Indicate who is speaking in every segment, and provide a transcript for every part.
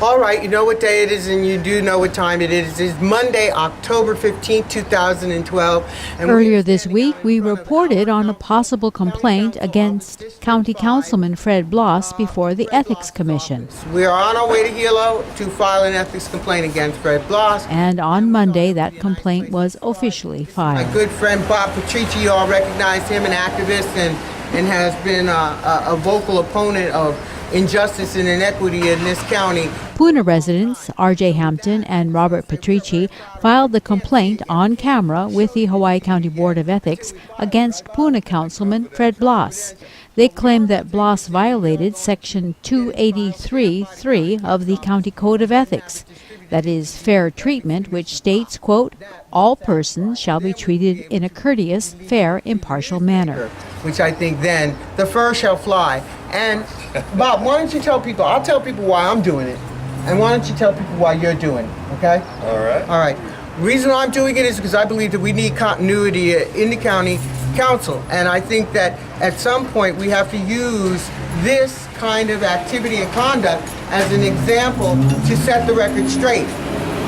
Speaker 1: All right, you know what day it is, and you do know what time it is. It's Monday, October 15, 2012.
Speaker 2: Earlier this week, we reported on a possible complaint against County Councilman Fred Bloss before the Ethics Commission.
Speaker 1: We are on our way to Hilo to file an ethics complaint against Fred Bloss.
Speaker 2: And on Monday, that complaint was officially filed.
Speaker 1: My good friend Bob Patrici, you all recognize him, an activist, and has been a vocal opponent of injustice and inequity in this county.
Speaker 2: Puna residents R.J. Hampton and Robert Patrici filed the complaint on camera with the Hawaii County Board of Ethics against Puna Councilman Fred Bloss. They claim that Bloss violated Section 283(3) of the County Code of Ethics. That is fair treatment, which states, quote, all persons shall be treated in a courteous, fair, impartial manner.
Speaker 1: Which I think then the fur shall fly. And Bob, why don't you tell people, I'll tell people why I'm doing it. And why don't you tell people why you're doing it, okay?
Speaker 3: All right.
Speaker 1: All right. The reason I'm doing it is because I believe that we need continuity in the county council. And I think that at some point we have to use this kind of activity and conduct as an example to set the record straight.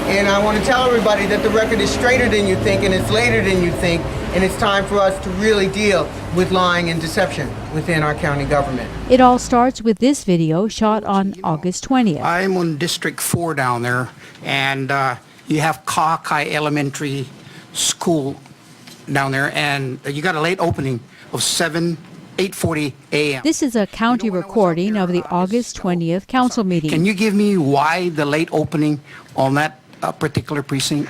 Speaker 1: And I want to tell everybody that the record is straighter than you think and it's later than you think, and it's time for us to really deal with lying and deception within our county government.
Speaker 2: It all starts with this video shot on August 20th.
Speaker 4: I'm on District 4 down there, and you have Kahakai Elementary School down there, and you got a late opening of 8:40 a.m.
Speaker 2: This is a county recording of the August 20th council meeting.
Speaker 4: Can you give me why the late opening on that particular precinct?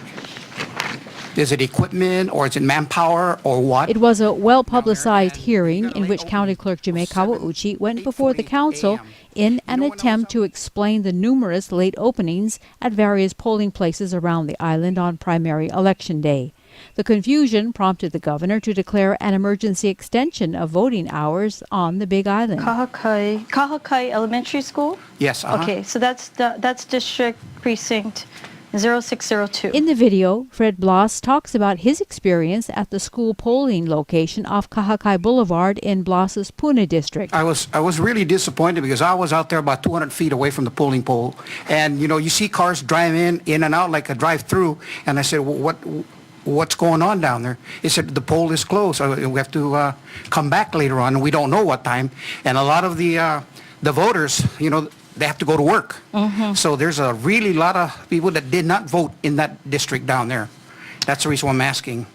Speaker 4: Is it equipment, or is it manpower, or what?
Speaker 2: It was a well-publicized hearing in which County Clerk Jime Kawauchi went before the council in an attempt to explain the numerous late openings at various polling places around the island on primary election day. The confusion prompted the governor to declare an emergency extension of voting hours on the Big Island.
Speaker 5: Kahakai Elementary School?
Speaker 4: Yes.
Speaker 5: Okay, so that's District Precinct 0602.
Speaker 2: In the video, Fred Bloss talks about his experience at the school polling location off Kahakai Boulevard in Bloss's Puna district.
Speaker 4: I was really disappointed because I was out there about 200 feet away from the polling pole, and you see cars driving in and out like a drive-through, and I said, well, what's going on down there? He said the poll is closed. We have to come back later on, and we don't know what time. And a lot of the voters, they have to go to work. Mm-hmm. So there's a really lot of people that did not vote in that district down there. That's the reason why I'm asking.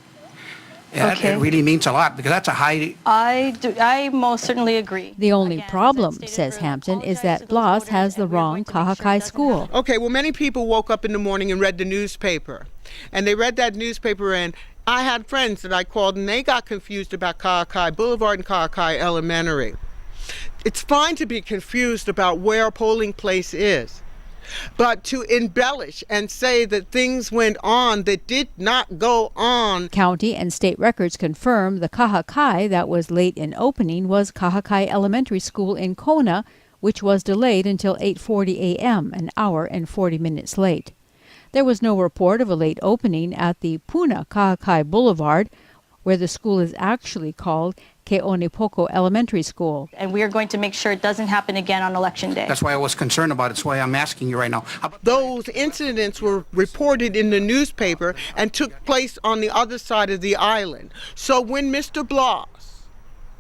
Speaker 5: Okay.
Speaker 4: It really means a lot because that's a high...
Speaker 5: I most certainly agree.
Speaker 2: The only problem, says Hampton, is that Bloss has the wrong Kahakai school.
Speaker 1: Okay, well, many people woke up in the morning and read the newspaper. And they read that newspaper, and I had friends that I called, and they got confused about Kahakai Boulevard and Kahakai Elementary. It's fine to be confused about where a polling place is, but to embellish and say that things went on that did not go on.
Speaker 2: County and state records confirm the Kahakai that was late in opening was Kahakai Elementary School in Kona, which was delayed until 8:40 a.m., an hour and 40 minutes late. There was no report of a late opening at the Puna Kahakai Boulevard, where the school is actually called Ke'onepoko Elementary School.
Speaker 5: And we are going to make sure it doesn't happen again on Election Day.
Speaker 4: That's why I was concerned about it. That's why I'm asking you right now.
Speaker 1: Those incidents were reported in the newspaper and took place on the other side of the island. So when Mr. Bloss,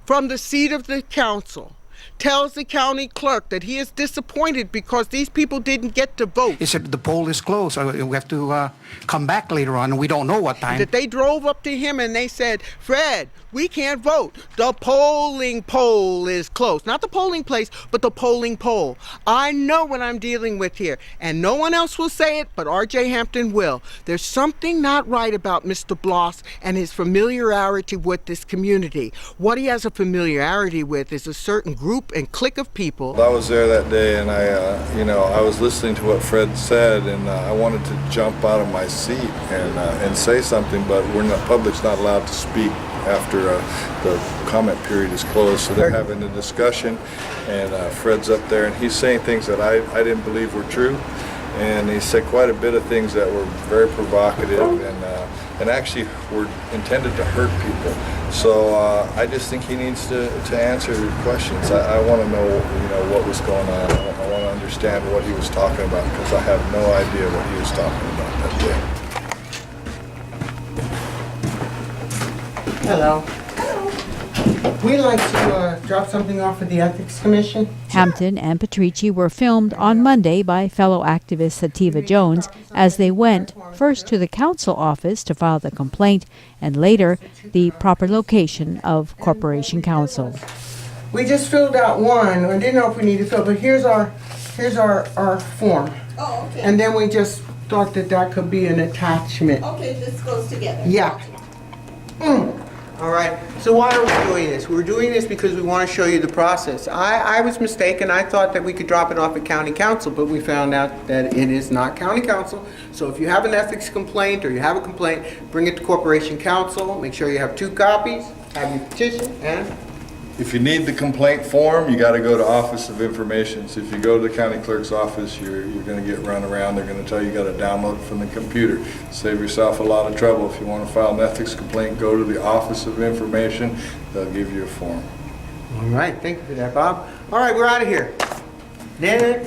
Speaker 1: from the seat of the council, tells the county clerk that he is disappointed because these people didn't get to vote.
Speaker 4: He said the poll is closed. We have to come back later on, and we don't know what time.
Speaker 1: That they drove up to him and they said, Fred, we can't vote. The polling poll is closed. Not the polling place, but the polling poll. I know what I'm dealing with here, and no one else will say it, but R.J. Hampton will. There's something not right about Mr. Bloss and his familiarity with this community. What he has a familiarity with is a certain group and clique of people.
Speaker 3: I was there that day, and I was listening to what Fred said, and I wanted to jump out of my seat and say something, but public's not allowed to speak after the comment period is closed. So they're having a discussion, and Fred's up there, and he's saying things that I didn't believe were true. and he said quite a bit of things that were very provocative and actually were intended to hurt people. So I just think he needs to answer questions. I want to know, what was going on. I want to understand what he was talking about, because I have no idea what he was talking about that day.
Speaker 1: Hello. We'd like to drop something off at the Ethics Commission.
Speaker 2: Hampton and Patrici were filmed on Monday by fellow activist Sativa Jones as they went first to the council office to file the complaint and later the proper location of Corporation Council.
Speaker 1: We just filled out one. I didn't know if we needed to fill, but here's our form.
Speaker 6: Oh, okay.
Speaker 1: And then we just thought that could be an attachment.
Speaker 6: Okay, this goes together.
Speaker 1: Yeah. All right, so why are we doing this? We're doing this because we want to show you the process. I was mistaken. I thought that we could drop it off at county council, but we found out that it is not county council. So if you have an ethics complaint or you have a complaint, bring it to Corporation Council. Make sure you have 2 copies, have your petition, and
Speaker 3: If you need the complaint form, you got to go to Office of Information. So if you go to the county clerk's office, you're going to get run around. They're going to tell you got to download it from the computer. Save yourself a lot of trouble. If you want to file an ethics complaint, go to the Office of Information. They'll give you a form.
Speaker 1: all right, thank you for that, Bob. All right, we're out of here. Then